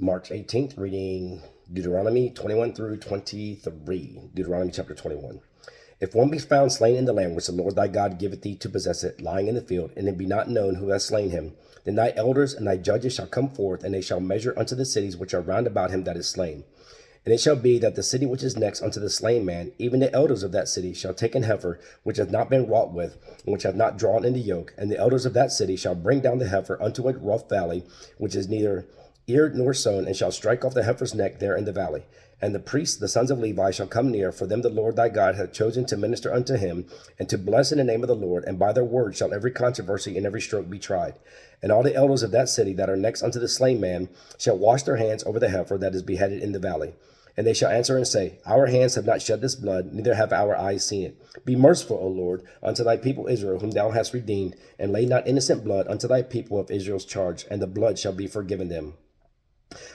March 18th, reading Deuteronomy 21 through 23. Deuteronomy chapter 21. If one be found slain in the land which the Lord thy God giveth thee to possess it, lying in the field, and it be not known who hath slain him, then thy elders and thy judges shall come forth, and they shall measure unto the cities which are round about him that is slain. And it shall be that the city which is next unto the slain man, even the elders of that city, shall take an heifer which hath not been wrought with, and which hath not drawn in the yoke, and the elders of that city shall bring down the heifer unto a rough valley, which is neither eared nor sown, and shall strike off the heifer's neck there in the valley. And the priests, the sons of Levi, shall come near, for them the Lord thy God hath chosen to minister unto him, and to bless in the name of the Lord, and by their word shall every controversy and every stroke be tried. And all the elders of that city that are next unto the slain man shall wash their hands over the heifer that is beheaded in the valley. And they shall answer and say, Our hands have not shed this blood, neither have our eyes seen it. Be merciful, O Lord, unto thy people Israel, whom thou hast redeemed, and lay not innocent blood unto thy people of Israel's charge, and the blood shall be forgiven them.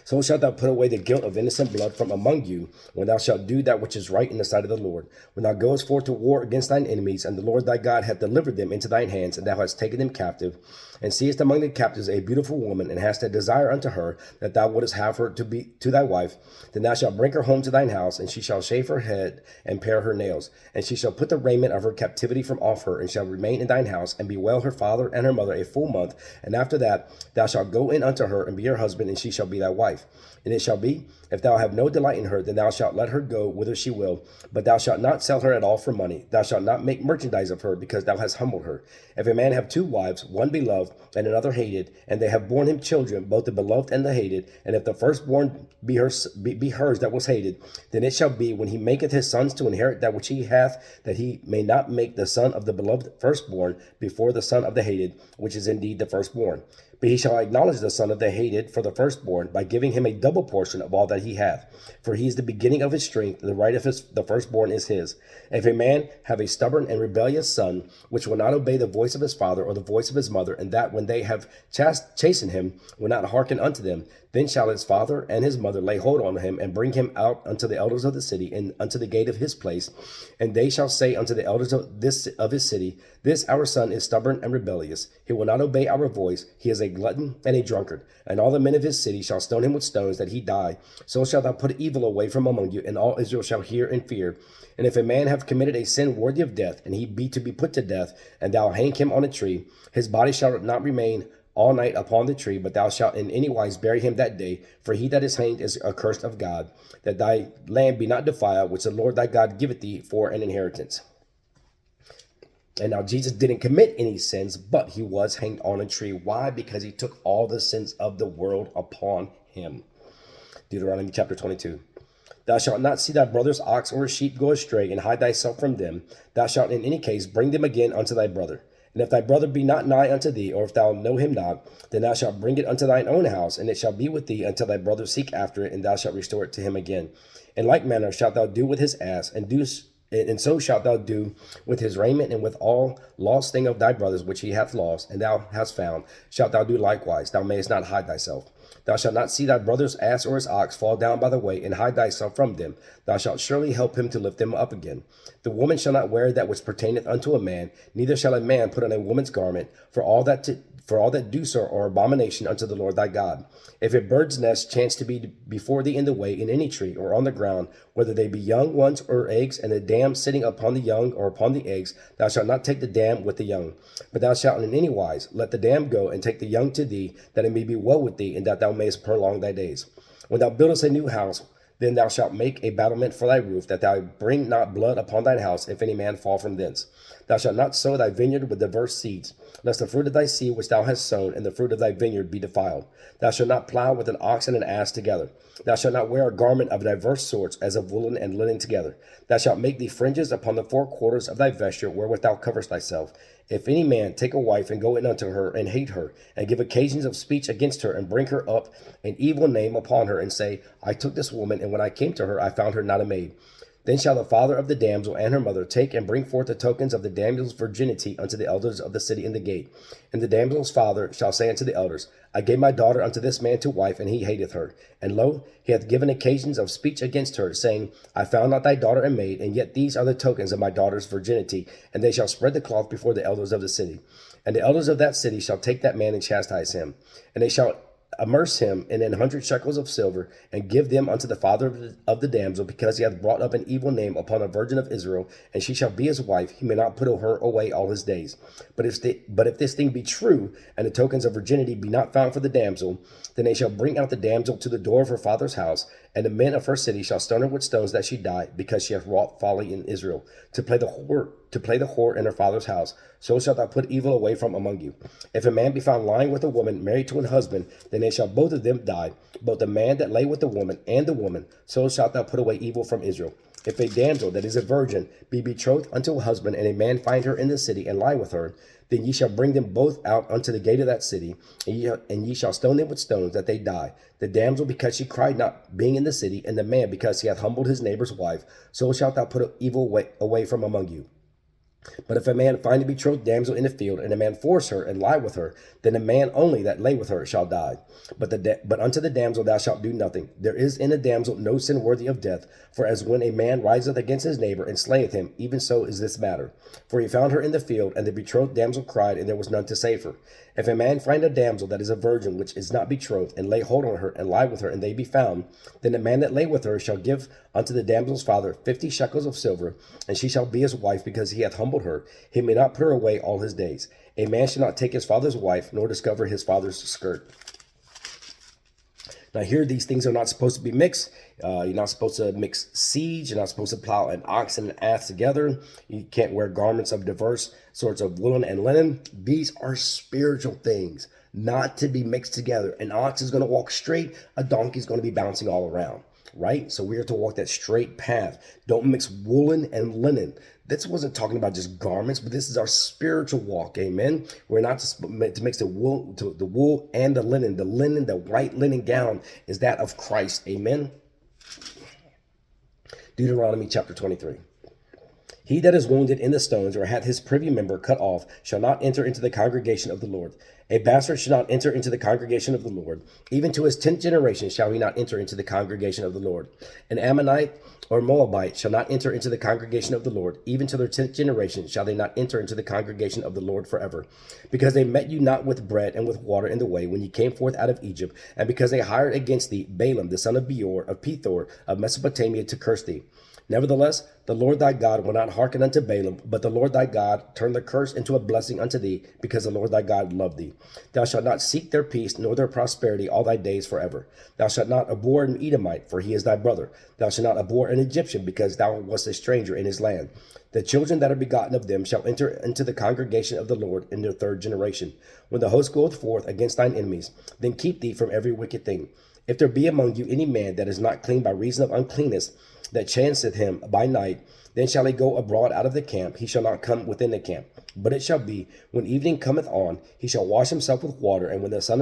So shalt thou put away the guilt of innocent blood from among you, when thou shalt do that which is right in the sight of the Lord. When thou goest forth to war against thine enemies, and the Lord thy God hath delivered them into thine hands, and thou hast taken them captive, and seest among the captives a beautiful woman, and hast a desire unto her, that thou wouldest have her to be to thy wife, then thou shalt bring her home to thine house, and she shall shave her head and pare her nails, and she shall put the raiment of her captivity from off her, and shall remain in thine house, and bewail her father and her mother a full month. And after that thou shalt go in unto her, and be her husband, and she shall be thy wife. And it shall be, if thou have no delight in her, then thou shalt let her go whither she will, but thou shalt not sell her at all for money. Thou shalt not make merchandise of her, because thou hast humbled her. If a man have two wives, one beloved and another hated, and they have borne him children, both the beloved and the hated, and if the firstborn be hers that was hated, then it shall be, when he maketh his sons to inherit that which he hath, that he may not make the son of the beloved firstborn before the son of the hated, which is indeed the firstborn. But he shall acknowledge the son of the hated for the firstborn, by giving him a double portion of all that he hath. For he is the beginning of his strength, the right of the firstborn is his. If a man have a stubborn and rebellious son, which will not obey the voice of his father or the voice of his mother, and that when they have chastened him will not hearken unto them, then shall his father and his mother lay hold on him, and bring him out unto the elders of the city, and unto the gate of his place. And they shall say unto the elders of his city, This our son is stubborn and rebellious. He will not obey our voice. He is a glutton and a drunkard. And all the men of his city shall stone him with stones, that he die. So shalt thou put evil away from among you, and all Israel shall hear and fear. And if a man have committed a sin worthy of death, and he be to be put to death, and thou hang him on a tree, his body shall not remain all night upon the tree, but thou shalt in any wise bury him that day. For he that is hanged is accursed of God, that thy land be not defiled, which the Lord thy God giveth thee for an inheritance. And now Jesus didn't commit any sins, but he was hanged on a tree. Why? Because he took all the sins of the world upon him. Deuteronomy chapter 22. Thou shalt not see thy brother's ox or sheep go astray, and hide thyself from them. Thou shalt in any case bring them again unto thy brother. And if thy brother be not nigh unto thee, or if thou know him not, then thou shalt bring it unto thine own house, and it shall be with thee until thy brother seek after it, and thou shalt restore it to him again. In like manner shalt thou do with his ass, and so shalt thou do with his raiment, and with all lost thing of thy brothers which he hath lost, and thou hast found, shalt thou do likewise. Thou mayest not hide thyself. Thou shalt not see thy brother's ass or his ox fall down by the way, and hide thyself from them. Thou shalt surely help him to lift them up again. The woman shall not wear that which pertaineth unto a man, neither shall a man put on a woman's garment, for all that do so are abomination unto the Lord thy God. If a bird's nest chance to be before thee in the way, in any tree, or on the ground, whether they be young ones or eggs, and the dam sitting upon the young or upon the eggs, thou shalt not take the dam with the young. But thou shalt in any wise let the dam go, and take the young to thee, that it may be well with thee, and that thou mayest prolong thy days. When thou buildest a new house, then thou shalt make a battlement for thy roof, that thou bring not blood upon thine house, if any man fall from thence. Thou shalt not sow thy vineyard with diverse seeds, lest the fruit of thy seed which thou hast sown and the fruit of thy vineyard be defiled. Thou shalt not plow with an ox and an ass together. Thou shalt not wear a garment of diverse sorts, as of woolen and linen together. Thou shalt make thee fringes upon the four quarters of thy vesture, wherewith thou coverest thyself. If any man take a wife, and go in unto her, and hate her, and give occasions of speech against her, and bring her up an evil name upon her, and say, I took this woman, and when I came to her, I found her not a maid. Then shall the father of the damsel and her mother take and bring forth the tokens of the damsel's virginity unto the elders of the city in the gate. And the damsel's father shall say unto the elders, I gave my daughter unto this man to wife, and he hateth her. And lo, he hath given occasions of speech against her, saying, I found not thy daughter a maid, and yet these are the tokens of my daughter's virginity. And they shall spread the cloth before the elders of the city. And the elders of that city shall take that man and chastise him. And they shall immerse him in 100 shekels of silver, and give them unto the father of the damsel, because he hath brought up an evil name upon a virgin of Israel, and she shall be his wife. He may not put her away all his days. But if this thing be true, and the tokens of virginity be not found for the damsel, then they shall bring out the damsel to the door of her father's house, and the men of her city shall stone her with stones that she die, because she hath wrought folly in Israel, to play the whore in her father's house. So shalt thou put evil away from among you. If a man be found lying with a woman married to an husband, then they shall both of them die, both the man that lay with the woman and the woman. So shalt thou put away evil from Israel. If a damsel that is a virgin be betrothed unto a husband, and a man find her in the city and lie with her, then ye shall bring them both out unto the gate of that city, and ye shall stone them with stones that they die. The damsel because she cried not, being in the city, and the man because he hath humbled his neighbor's wife. So shalt thou put evil away from among you. But if a man find a betrothed damsel in the field, and a man force her and lie with her, then the man only that lay with her shall die. But unto the damsel thou shalt do nothing. There is in a damsel no sin worthy of death. For as when a man riseth against his neighbor and slayeth him, even so is this matter. For he found her in the field, and the betrothed damsel cried, and there was none to save her. If a man find a damsel that is a virgin, which is not betrothed, and lay hold on her, and lie with her, and they be found, then the man that lay with her shall give unto the damsel's father 50 shekels of silver, and she shall be his wife, because he hath humbled her. He may not put her away all his days. A man shall not take his father's wife, nor discover his father's skirt. Now here, these things are not supposed to be mixed. You're not supposed to mix seeds. You're not supposed to plow an ox and an ass together. You can't wear garments of diverse sorts of woolen and linen. These are spiritual things, not to be mixed together. An ox is going to walk straight. A donkey is going to be bouncing all around, right? So we are to walk that straight path. Don't mix woolen and linen. This wasn't talking about just garments, but this is our spiritual walk. Amen. We're not to mix the wool and the linen. The linen, the white linen gown, is that of Christ. Amen. Deuteronomy chapter 23. He that is wounded in the stones, or hath his privy member cut off, shall not enter into the congregation of the Lord. A bastard shall not enter into the congregation of the Lord. Even to his 10th generation shall he not enter into the congregation of the Lord. An Ammonite or Moabite shall not enter into the congregation of the Lord. Even to their 10th generation shall they not enter into the congregation of the Lord forever. Because they met you not with bread and with water in the way when ye came forth out of Egypt, and because they hired against thee Balaam the son of Beor of Pethor of Mesopotamia to curse thee. Nevertheless, the Lord thy God will not hearken unto Balaam, but the Lord thy God turned the curse into a blessing unto thee, because the Lord thy God loved thee. Thou shalt not seek their peace, nor their prosperity all thy days forever. Thou shalt not abhor an Edomite, for he is thy brother. Thou shalt not abhor an Egyptian, because thou wast a stranger in his land. The children that are begotten of them shall enter into the congregation of the Lord in their 3rd generation. When the host goeth forth against thine enemies, then keep thee from every wicked thing. If there be among you any man that is not clean by reason of uncleanness, that chanceth him by night, then shall he go abroad out of the camp. He shall not come within the camp. But it shall be, when evening cometh on, he shall wash himself with water, and when the sun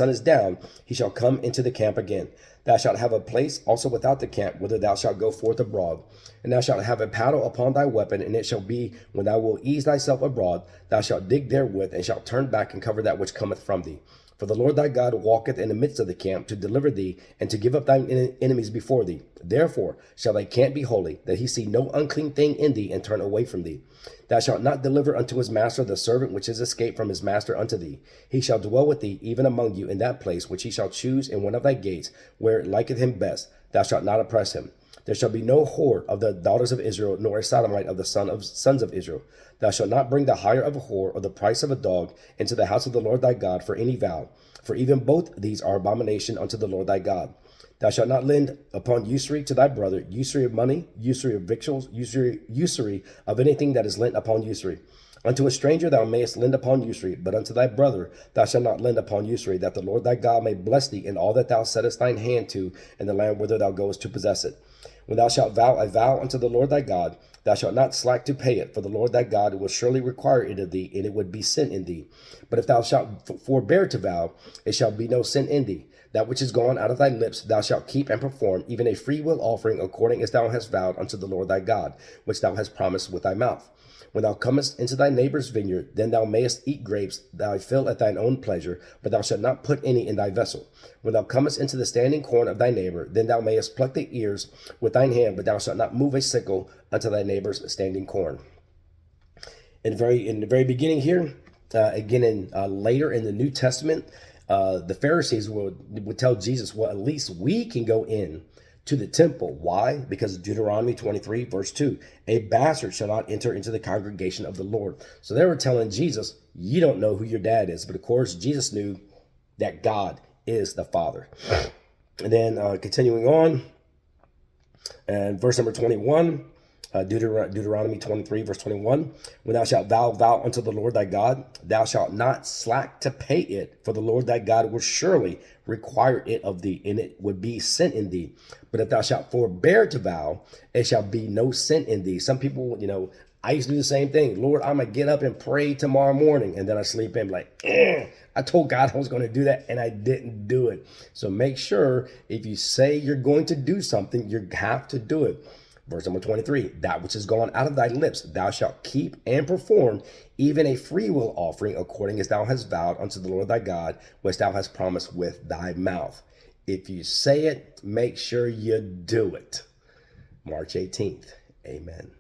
is down, he shall come into the camp again. Thou shalt have a place also without the camp, whither thou shalt go forth abroad. And thou shalt have a paddle upon thy weapon, and it shall be, when thou wilt ease thyself abroad, thou shalt dig therewith, and shalt turn back and cover that which cometh from thee. For the Lord thy God walketh in the midst of the camp to deliver thee, and to give up thine enemies before thee. Therefore shall thy camp be holy, that he see no unclean thing in thee, and turn away from thee. Thou shalt not deliver unto his master the servant which is escaped from his master unto thee. He shall dwell with thee, even among you, in that place which he shall choose in one of thy gates, where it liketh him best. Thou shalt not oppress him. There shall be no whore of the daughters of Israel, nor a sodomite of the sons of Israel. Thou shalt not bring the hire of a whore, or the price of a dog, into the house of the Lord thy God for any vow. For even both these are abomination unto the Lord thy God. Thou shalt not lend upon usury to thy brother, usury of money, usury of victuals, usury of anything that is lent upon usury. Unto a stranger thou mayest lend upon usury, but unto thy brother thou shalt not lend upon usury, that the Lord thy God may bless thee in all that thou settest thine hand to in the land whither thou goest to possess it. When thou shalt vow a vow unto the Lord thy God, thou shalt not slack to pay it, for the Lord thy God will surely require it of thee, and it would be sin in thee. But if thou shalt forbear to vow, it shall be no sin in thee. That which is gone out of thy lips thou shalt keep and perform, even a freewill offering, according as thou hast vowed unto the Lord thy God, which thou hast promised with thy mouth. When thou comest into thy neighbor's vineyard, then thou mayest eat grapes thy fill at thine own pleasure, but thou shalt not put any in thy vessel. When thou comest into the standing corn of thy neighbor, then thou mayest pluck the ears with thine hand, but thou shalt not move a sickle unto thy neighbor's standing corn. In the very beginning here, later in the New Testament, the Pharisees would tell Jesus, well, at least we can go in to the temple. Why? Because Deuteronomy 23, verse 2, a bastard shall not enter into the congregation of the Lord. So they were telling Jesus, you don't know who your dad is. But of course, Jesus knew that God is the Father. And then continuing on, and verse number 21, Deuteronomy 23, verse 21, when thou shalt vow unto the Lord thy God, thou shalt not slack to pay it, for the Lord thy God will surely require it of thee, and it would be sent in thee. But if thou shalt forbear to vow, it shall be no sin in thee. Some people, I used to do the same thing. Lord, I'm going to get up and pray tomorrow morning. And then I sleep in like, I told God I was going to do that and I didn't do it. So make sure if you say you're going to do something, you have to do it. Verse number 23, that which is gone out of thy lips, thou shalt keep and perform, even a freewill offering, according as thou hast vowed unto the Lord thy God, which thou hast promised with thy mouth. If you say it, make sure you do it. March 18th. Amen.